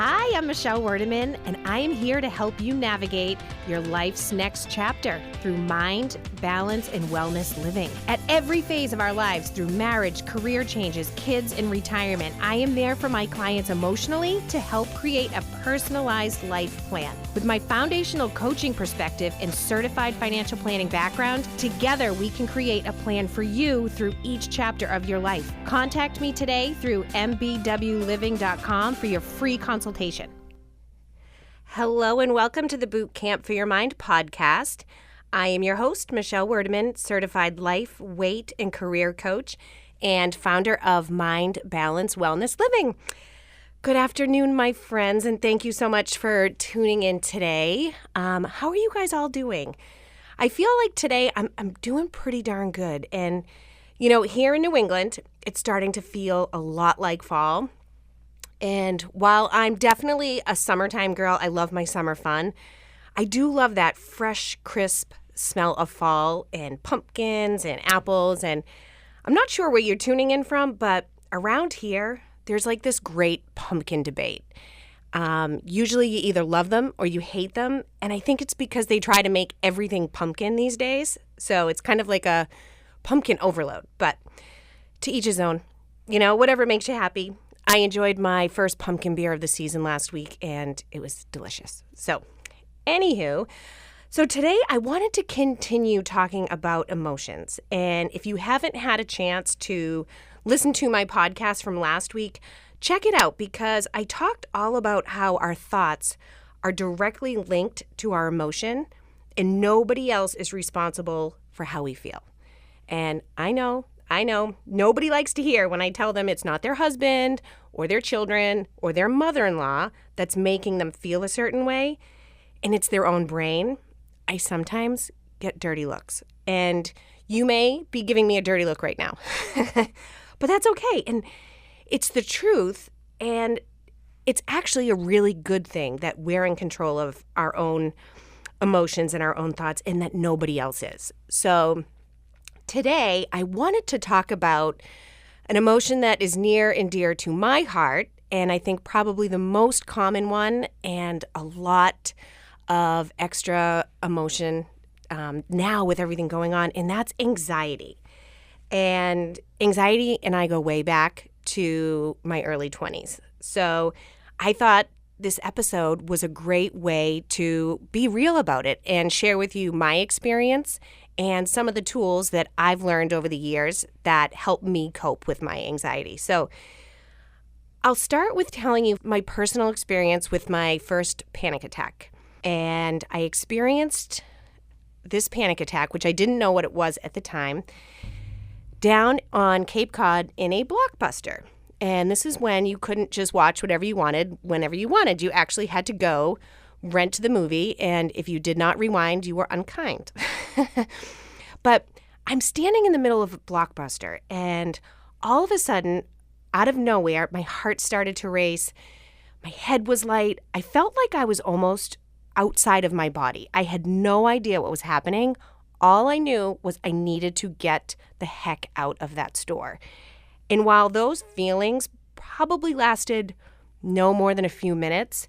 Hi, I'm Michelle Werdeman, and I am here to help you navigate your life's next chapter through mind, balance, and wellness living. At every phase of our lives, through marriage, career changes, kids, and retirement, I am there for my clients emotionally to help create a personalized life plan. With my foundational coaching perspective and certified financial planning background, together we can create a plan for you through each chapter of your life. Contact me today through mbwliving.com for your free consultation. Hello and welcome to the Boot Camp for Your Mind podcast. I am your host, Michelle Werdeman, certified life, weight, and career coach and founder of Mind, Balance, Wellness Living. Good afternoon, my friends, and thank you so much for tuning in today. How are you guys all doing? I feel like today I'm doing pretty darn good. And, you know, here in New England, it's starting to feel a lot like fall. And while I'm definitely a summertime girl, I love my summer fun, I do love that fresh, crisp smell of fall and pumpkins and apples. And I'm not sure where you're tuning in from, but around here, there's like this great pumpkin debate. Usually you either love them or you hate them. And I think it's because they try to make everything pumpkin these days. So it's kind of like a pumpkin overload. But to each his own, you know, whatever makes you happy. I enjoyed my first pumpkin beer of the season last week, and it was delicious. So, anywho, so today I wanted to continue talking about emotions. And if you haven't had a chance to listen to my podcast from last week, check it out because I talked all about how our thoughts are directly linked to our emotion, and nobody else is responsible for how we feel. And I know, nobody likes to hear when I tell them it's not their husband or their children or their mother-in-law that's making them feel a certain way, and it's their own brain. I sometimes get dirty looks, and you may be giving me a dirty look right now, but that's okay, and it's the truth, and it's actually a really good thing that we're in control of our own emotions and our own thoughts and that nobody else is. So today, I wanted to talk about an emotion that is near and dear to my heart, and I think probably the most common one, and a lot of extra emotion now with everything going on, and that's anxiety. And anxiety and I go way back to my early 20s. So I thought this episode was a great way to be real about it and share with you my experience and some of the tools that I've learned over the years that help me cope with my anxiety. So I'll start with telling you my personal experience with my first panic attack. And I experienced this panic attack, which I didn't know what it was at the time, down on Cape Cod in a Blockbuster. And this is when you couldn't just watch whatever you wanted whenever you wanted. You actually had to go rent the movie, and if you did not rewind, you were unkind. But I'm standing in the middle of a Blockbuster, and all of a sudden, out of nowhere, my heart started to race. My head was light. I felt like I was almost outside of my body. I had no idea what was happening. All I knew was I needed to get the heck out of that store. And while those feelings probably lasted no more than a few minutes,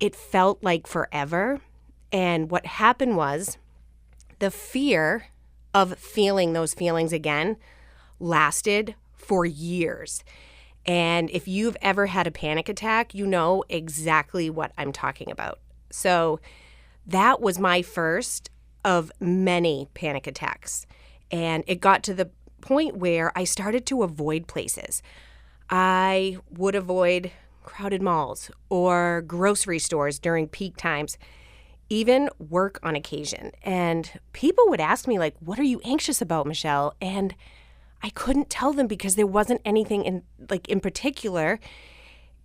it felt like forever. And what happened was the fear of feeling those feelings again lasted for years. And if you've ever had a panic attack, you know exactly what I'm talking about. So that was my first of many panic attacks. And it got to the point where I started to avoid places. I would avoid crowded malls or grocery stores during peak times, even work on occasion. And people would ask me, like, what are you anxious about, Michelle? And I couldn't tell them because there wasn't anything in particular.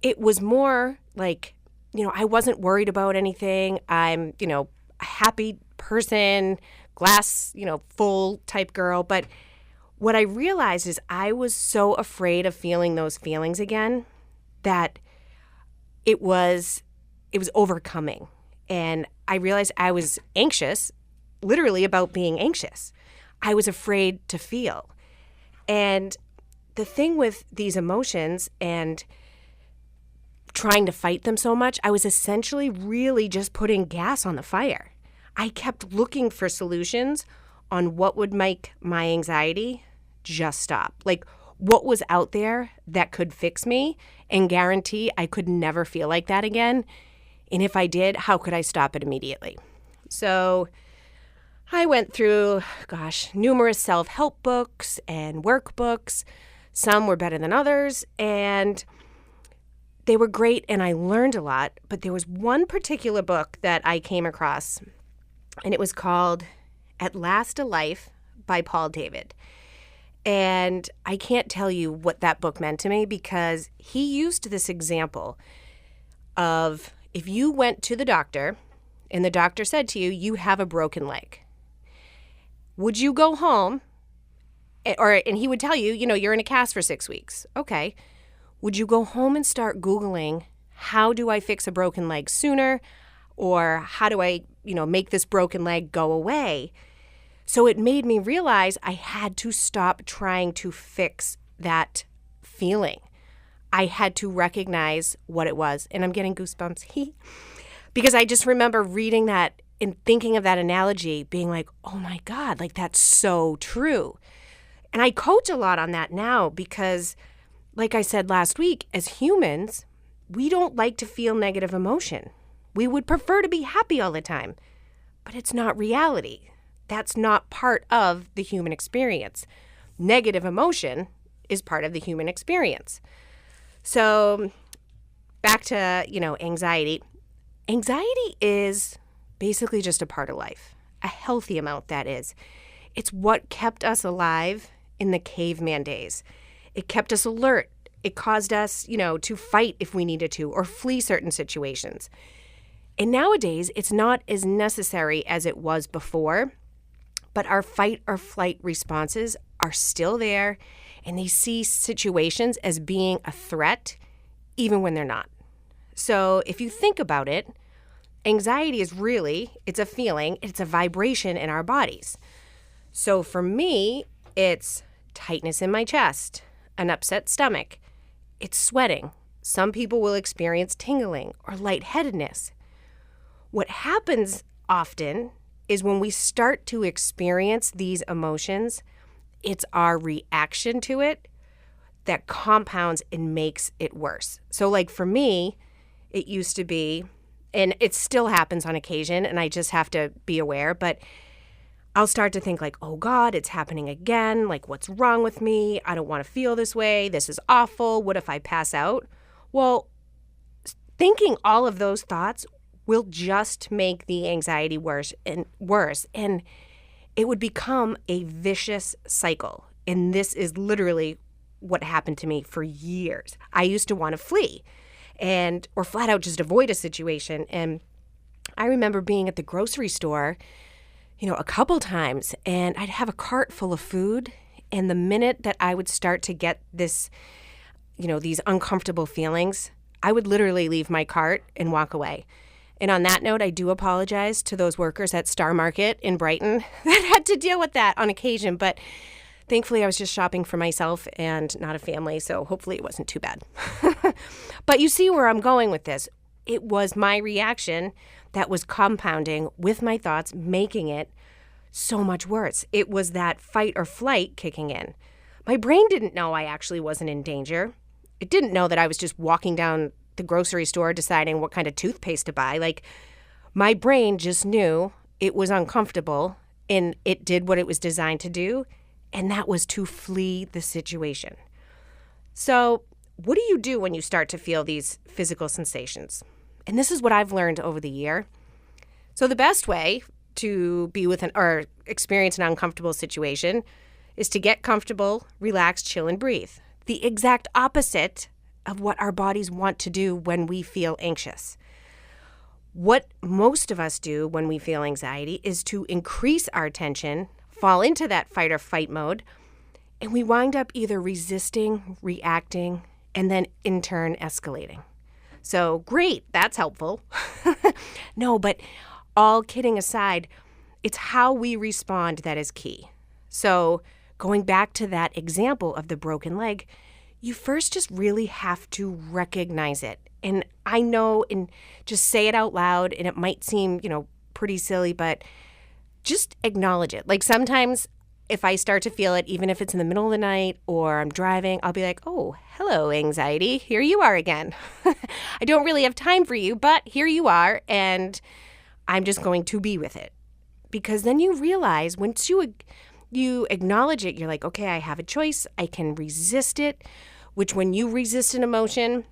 It was more like, you know, I wasn't worried about anything. I'm, you know, a happy person, glass, you know, full type girl. But what I realized is I was so afraid of feeling those feelings again that it was overcoming. And I realized I was anxious, literally about being anxious. I was afraid to feel. And the thing with these emotions and trying to fight them so much, I was essentially really just putting gas on the fire. I kept looking for solutions on what would make my anxiety just stop. Like, what was out there that could fix me and guarantee I could never feel like that again? And if I did, how could I stop it immediately? So I went through, numerous self-help books and workbooks. Some were better than others, and they were great, and I learned a lot. But there was one particular book that I came across, and it was called At Last a Life by Paul David. And I can't tell you what that book meant to me, because he used this example of if you went to the doctor and the doctor said to you, you have a broken leg. Would you go home? And he would tell you, you're in a cast for 6 weeks. Okay. Would you go home and start Googling, how do I fix a broken leg sooner? Or how do I, make this broken leg go away? So it made me realize I had to stop trying to fix that feeling. I had to recognize what it was. And I'm getting goosebumps because I just remember reading that and thinking of that analogy, being like, oh my God, like that's so true. And I coach a lot on that now because, like I said last week, as humans, we don't like to feel negative emotion. We would prefer to be happy all the time, but it's not reality. That's not part of the human experience. Negative emotion is part of the human experience. So back to, anxiety. Anxiety is basically just a part of life, a healthy amount, that is. It's what kept us alive in the caveman days. It kept us alert. It caused us, to fight if we needed to or flee certain situations. And nowadays, it's not as necessary as it was before, but our fight or flight responses are still there, and they see situations as being a threat even when they're not. So if you think about it, anxiety is it's a feeling, it's a vibration in our bodies. So for me, it's tightness in my chest, an upset stomach, it's sweating. Some people will experience tingling or lightheadedness. What happens often is when we start to experience these emotions, it's our reaction to it that compounds and makes it worse. So like for me, it used to be, and it still happens on occasion, and I just have to be aware, but I'll start to think like, oh God, it's happening again. Like, what's wrong with me? I don't want to feel this way. This is awful. What if I pass out? Well, thinking all of those thoughts will just make the anxiety worse and worse. And it would become a vicious cycle. And this is literally what happened to me for years. I used to want to flee or flat out just avoid a situation. And I remember being at the grocery store, a couple times, and I'd have a cart full of food. And the minute that I would start to get this, these uncomfortable feelings, I would literally leave my cart and walk away. And on that note, I do apologize to those workers at Star Market in Brighton that had to deal with that on occasion. But thankfully, I was just shopping for myself and not a family, so hopefully it wasn't too bad. But you see where I'm going with this. It was my reaction that was compounding with my thoughts, making it so much worse. It was that fight or flight kicking in. My brain didn't know I actually wasn't in danger. It didn't know that I was just walking down the grocery store deciding what kind of toothpaste to buy. Like, my brain just knew it was uncomfortable, and it did what it was designed to do, and that was to flee the situation. So what do you do when you start to feel these physical sensations? And this is what I've learned over the year. So the best way to be with or experience an uncomfortable situation is to get comfortable, relax, chill, and breathe. The exact opposite of what our bodies want to do when we feel anxious. What most of us do when we feel anxiety is to increase our tension, fall into that fight or fight mode, and we wind up either resisting, reacting, and then in turn escalating. So great, that's helpful. No, but all kidding aside, it's how we respond that is key. So going back to that example of the broken leg, you first just really have to recognize it. And I know, and just say it out loud, and it might seem, pretty silly, but just acknowledge it. Like sometimes if I start to feel it, even if it's in the middle of the night or I'm driving, I'll be like, oh, hello, anxiety. Here you are again. I don't really have time for you, but here you are, and I'm just going to be with it. Because then you realize once you acknowledge it, you're like, okay, I have a choice. I can resist it, which when you resist an emotion,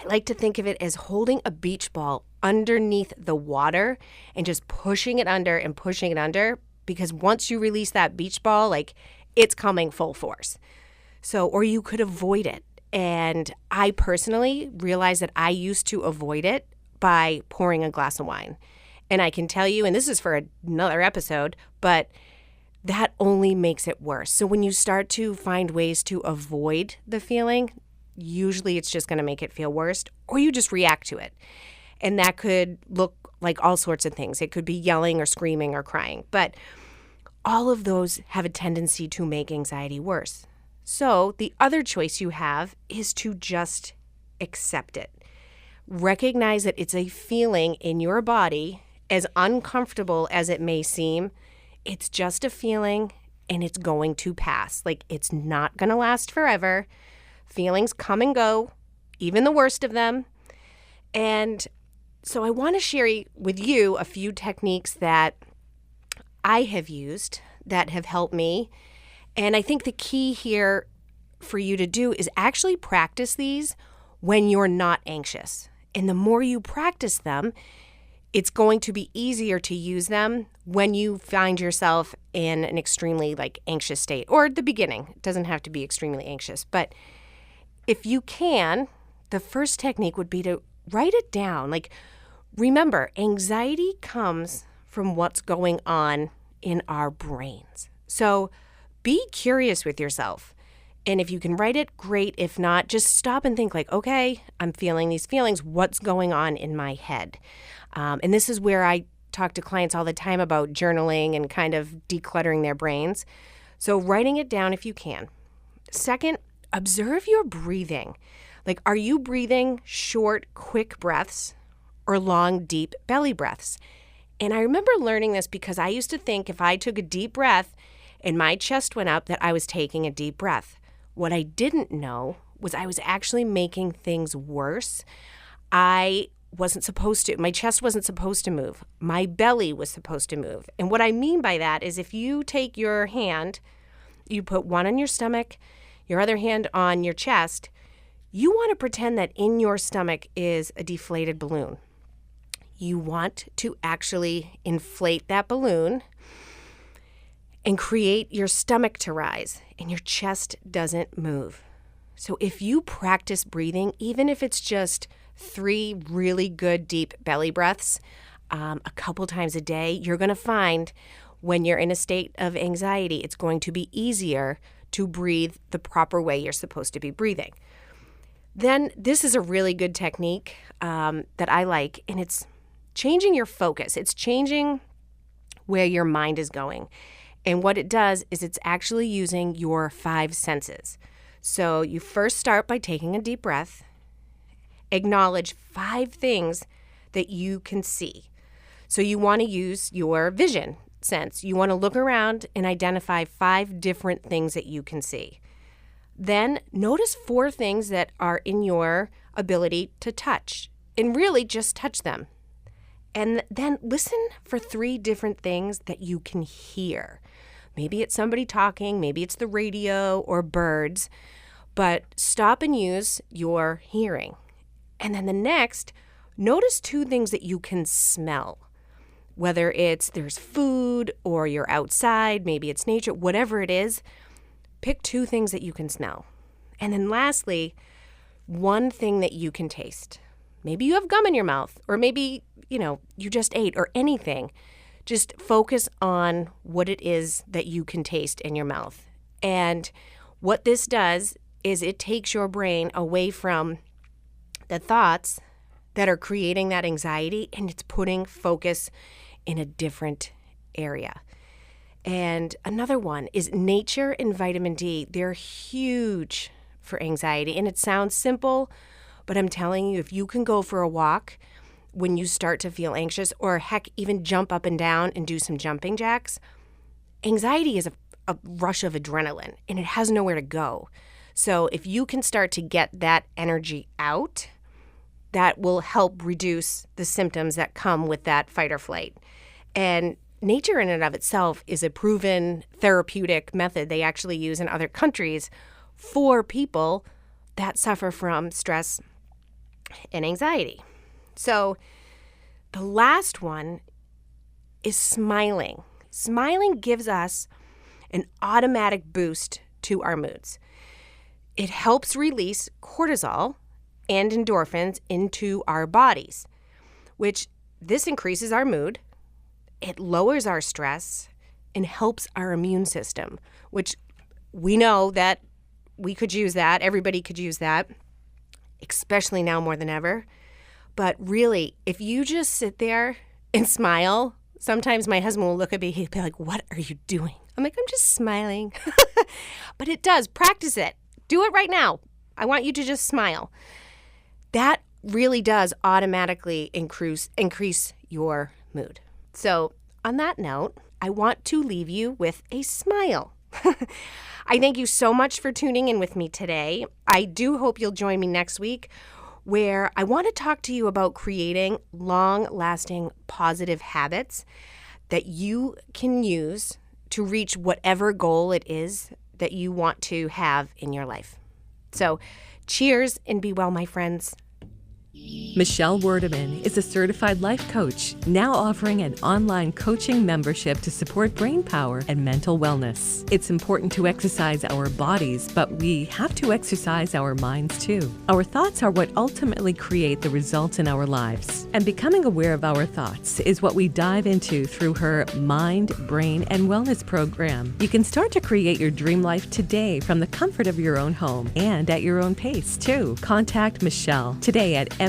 I like to think of it as holding a beach ball underneath the water and just pushing it under and pushing it under, because once you release that beach ball, like it's coming full force. So, or you could avoid it. And I personally realized that I used to avoid it by pouring a glass of wine. And I can tell you, and this is for another episode, but that only makes it worse. So when you start to find ways to avoid the feeling, usually it's just going to make it feel worse, or you just react to it. And that could look like all sorts of things. It could be yelling or screaming or crying. But all of those have a tendency to make anxiety worse. So the other choice you have is to just accept it. Recognize that it's a feeling in your body, as uncomfortable as it may seem. It's just a feeling, and it's going to pass. Like, it's not going to last forever. Feelings come and go, even the worst of them. And so I want to share with you a few techniques that I have used that have helped me. And I think the key here for you to do is actually practice these when you're not anxious. And the more you practice them, it's going to be easier to use them when you find yourself in an extremely anxious state, or at the beginning. It doesn't have to be extremely anxious. But if you can, the first technique would be to write it down. Remember, anxiety comes from what's going on in our brains. So be curious with yourself. And if you can write it, great. If not, just stop and think okay, I'm feeling these feelings. What's going on in my head? And this is where I talk to clients all the time about journaling and kind of decluttering their brains. So writing it down if you can. Second, observe your breathing. Are you breathing short, quick breaths or long, deep belly breaths? And I remember learning this because I used to think if I took a deep breath and my chest went up that I was taking a deep breath. What I didn't know was I was actually making things worse. I wasn't supposed to. My chest wasn't supposed to move. My belly was supposed to move. And what I mean by that is if you take your hand, you put one on your stomach, your other hand on your chest, you want to pretend that in your stomach is a deflated balloon. You want to actually inflate that balloon and create your stomach to rise, and your chest doesn't move. So if you practice breathing, even if it's just 3 really good deep belly breaths a couple times a day, you're going to find when you're in a state of anxiety, it's going to be easier to breathe the proper way you're supposed to be breathing. Then this is a really good technique that I like, and it's changing your focus. It's changing where your mind is going. And what it does is it's actually using your 5 senses. So you first start by taking a deep breath. Acknowledge 5 things that you can see. So you want to use your vision sense. You want to look around and identify 5 different things that you can see. Then notice 4 things that are in your ability to touch, and really just touch them. And then listen for 3 different things that you can hear. Maybe it's somebody talking, maybe it's the radio or birds, but stop and use your hearing. And then the next, notice 2 things that you can smell. Whether there's food or you're outside, maybe it's nature, whatever it is, pick 2 things that you can smell. And then lastly, 1 thing that you can taste. Maybe you have gum in your mouth, or maybe, you just ate, or anything. Just focus on what it is that you can taste in your mouth. And what this does is it takes your brain away from the thoughts that are creating that anxiety, and it's putting focus in a different area. And another one is nature and vitamin D. They're huge for anxiety. And it sounds simple, but I'm telling you, if you can go for a walk when you start to feel anxious, or heck, even jump up and down and do some jumping jacks, anxiety is a rush of adrenaline and it has nowhere to go. So if you can start to get that energy out, that will help reduce the symptoms that come with that fight or flight. And nature in and of itself is a proven therapeutic method they actually use in other countries for people that suffer from stress and anxiety. So the last one is smiling. Smiling gives us an automatic boost to our moods. It helps release cortisol and endorphins into our bodies, which this increases our mood, it lowers our stress, and helps our immune system, which we know that we could use that. Everybody could use that, especially now more than ever. But really, if you just sit there and smile, sometimes my husband will look at me, he'll be like, "What are you doing?" I'm like, "I'm just smiling." But it does. Practice it. Do it right now. I want you to just smile. That really does automatically increase your mood. So on that note, I want to leave you with a smile. I thank you so much for tuning in with me today. I do hope you'll join me next week, where I want to talk to you about creating long-lasting positive habits that you can use to reach whatever goal it is that you want to have in your life. So cheers and be well, my friends. Michelle Werdeman is a certified life coach, now offering an online coaching membership to support brain power and mental wellness. It's important to exercise our bodies, but we have to exercise our minds too. Our thoughts are what ultimately create the results in our lives. And becoming aware of our thoughts is what we dive into through her Mind, Brain, and Wellness program. You can start to create your dream life today from the comfort of your own home and at your own pace too. Contact Michelle today at mbwliving.com.